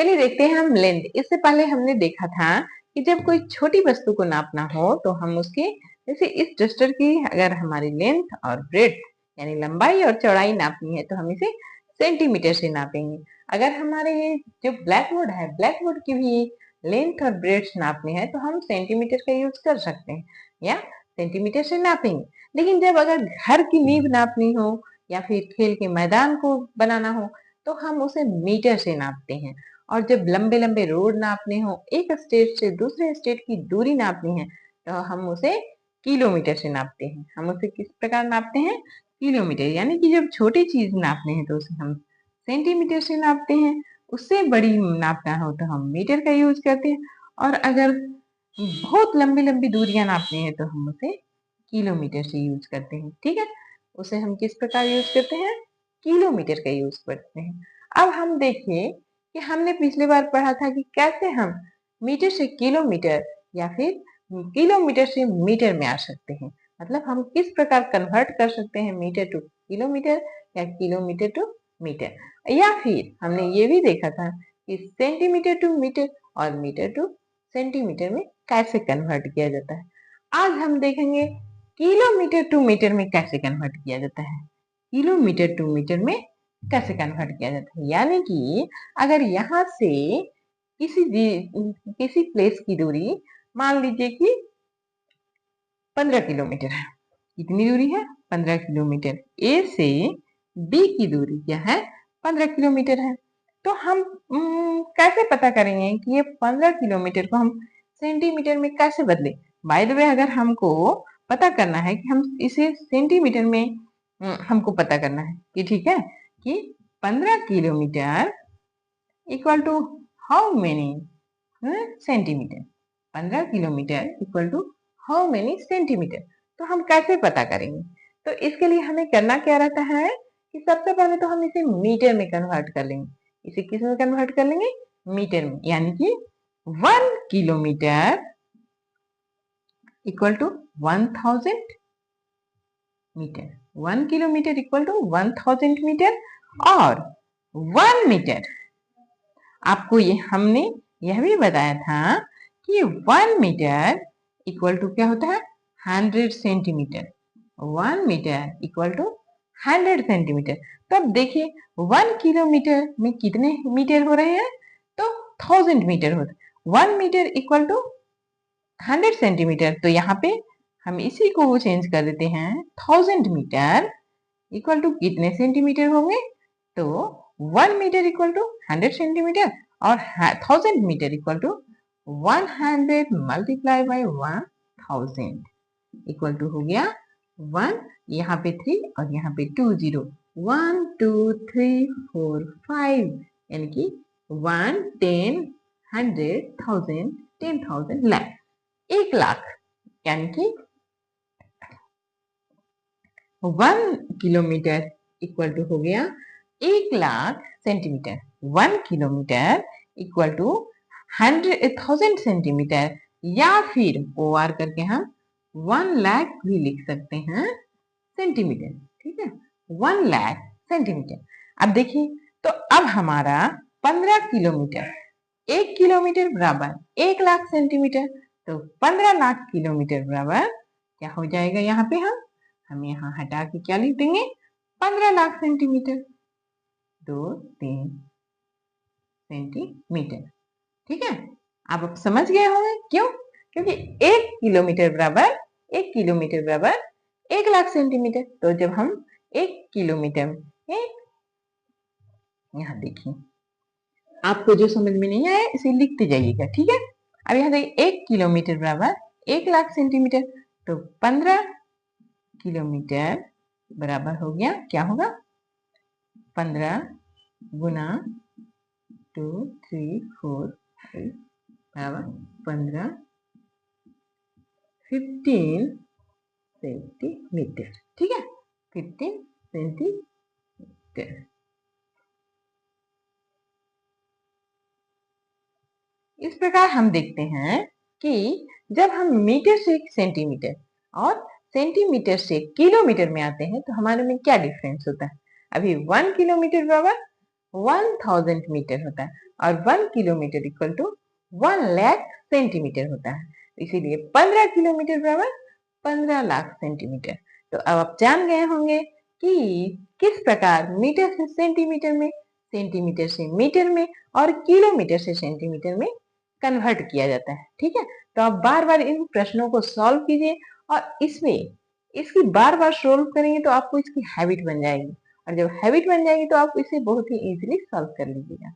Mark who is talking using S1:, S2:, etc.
S1: चलिए देखते हैं हम लेंथ। इससे पहले हमने देखा था कि जब कोई छोटी वस्तु को नापना हो तो हम उसके जैसे इस डस्टर की अगर हमारी लेंथ और ब्रेड्थ यानी लंबाई और चौड़ाई नापनी है तो हम इसे सेंटीमीटर से नापेंगे। अगर हमारे ये जो ब्लैक बोर्ड है, ब्लैक बोर्ड की भी लेंथ और ब्रेड्थ नापनी है तो हम सेंटीमीटर का यूज कर सकते हैं या सेंटीमीटर से नापेंगे। लेकिन जब अगर घर की नींव नापनी हो या फिर खेल के मैदान को बनाना हो तो हम उसे मीटर से नापते हैं। और जब लंबे लंबे रोड नापने हो, एक स्टेट से दूसरे स्टेट की दूरी नापनी है तो हम उसे किलोमीटर से नापते हैं। हम उसे किस प्रकार नापते हैं? किलोमीटर। यानी कि जब छोटी चीज नापने हैं तो उसे हम सेंटीमीटर से नापते हैं, उससे बड़ी नापना हो तो हम मीटर का यूज करते हैं, और अगर बहुत लंबी लंबी दूरियां नापनी है तो हम उसे किलोमीटर से यूज करते हैं। ठीक है, उसे हम किस प्रकार यूज करते हैं? किलोमीटर का यूज करते हैं। अब हम देखिए कि हमने पिछली बार पढ़ा था कि कैसे हम मीटर से किलोमीटर या फिर किलोमीटर से मीटर में आ सकते हैं। मतलब हम किस प्रकार कन्वर्ट कर सकते हैं मीटर टू किलोमीटर या किलोमीटर टू मीटर। या फिर हमने ये भी देखा था कि सेंटीमीटर टू मीटर और मीटर टू सेंटीमीटर में कैसे कन्वर्ट किया जाता है। आज हम देखेंगे किलोमीटर टू मीटर में कैसे कन्वर्ट किया जाता है। किलोमीटर टू मीटर में कैसे कन्वर्ट किया जाता है, यानी कि अगर यहाँ से किसी प्लेस की दूरी मान लीजिए कि 15 किलोमीटर है। कितनी दूरी है? 15 किलोमीटर। ए से बी की दूरी क्या है? 15 किलोमीटर है। तो हम कैसे पता करेंगे कि ये 15 किलोमीटर को हम सेंटीमीटर में कैसे बदले? बाय द वे, अगर हमको पता करना है कि हम इसे सेंटीमीटर में हमको पता करना है कि ठीक है कि 15 kilometre equal to how many centimetre. 15 kilometre equal to how many centimetre. तो हम कैसे पता करेंगे? तो इसके लिए हमें करना क्या रहता है कि सबसे पहले तो हम इसे मीटर में कन्वर्ट कर लेंगे। इसे किस में कन्वर्ट कर लेंगे? मीटर में। यानी कि 1 kilometre equal to 1000 metre. 1 kilometre equal to 1000 metre. और 1 मीटर, आपको ये हमने यह भी बताया था कि 1 मीटर इक्वल टू क्या होता है? 100 centimetre. 1 metre equal to 100 centimetre. तो अब देखिए 1 किलोमीटर में कितने मीटर हो रहे हैं? तो 1000 मीटर होता है। 1 मीटर इक्वल टू 100 सेंटीमीटर। तो यहाँ पे हम इसी को चेंज कर देते हैं। 1000 मीटर इक्वल टू कितने सेंटीमीटर होंगे? तो 1 मीटर इक्वल टू 100 सेंटीमीटर और 1000 metre equal to 100 multiply by 1000 equal to हो गया 1, यहाँ पे 3 और यहाँ पे 2 0। 1 2 3 4 5 यानी कि 1 10 100 1000 10,000 लाख, 1 लाख। यानी कि 1 किलोमीटर इक्वल टू हो गया 1 lakh centimetre. 1 kilometre equal to 1000 centimetre, या फिर OR करके हम 1 लाख भी लिख सकते हैं सेंटीमीटर। ठीक है, 1 लाख सेंटीमीटर। अब देखिए, तो अब हमारा 15 किलोमीटर, 1 किलोमीटर बराबर 1 लाख सेंटीमीटर, तो 15 लाख किलोमीटर बराबर क्या हो जाएगा? यहाँ पे हम यहाँ हटा के क्या लिख देंगे? 15 लाख सेंटीमीटर। 2 3 सेंटीमीटर। ठीक है, आप समझ गए होंगे क्यों? क्योंकि 1 किलोमीटर बराबर 1 किलोमीटर बराबर 1 लाख सेंटीमीटर। तो जब हम 1 किलोमीटर में, यहाँ देखिए, आपको जो समझ में नहीं आया इसे लिखते जाइएगा। ठीक है, अब यहाँ देखिए 1 किलोमीटर बराबर 1 लाख सेंटीमीटर, तो 15 किलोमीटर बराबर हो गया, क्या होगा? 15 गुना 2 3 4 5 बराबर 15 15 सेंटीमीटर। ठीक है, 15 सेंटीमीटर। इस प्रकार हम देखते हैं कि जब हम मीटर से सेंटीमीटर और सेंटीमीटर से किलोमीटर में आते हैं तो हमारे में क्या डिफरेंस होता है। अभी 1 किलोमीटर बराबर 1000 मीटर होता है और 1 kilometre equal to 1 lakh centimetre होता है। इसीलिए 15 किलोमीटर बराबर 15 लाख सेंटीमीटर। तो अब आप जान गए होंगे कि किस प्रकार मीटर से सेंटीमीटर में, सेंटीमीटर से मीटर में और किलोमीटर से सेंटीमीटर में कन्वर्ट किया जाता है। ठीक है, तो आप बार बार इन प्रश्नों को सॉल्व कीजिए और इसमें इसकी बार बार सॉल्व करेंगे तो आपको इसकी हैबिट बन जाएगी और जब हैबिट बन जाएगी तो आप इसे बहुत ही इजीली सॉल्व कर लीजिएगा।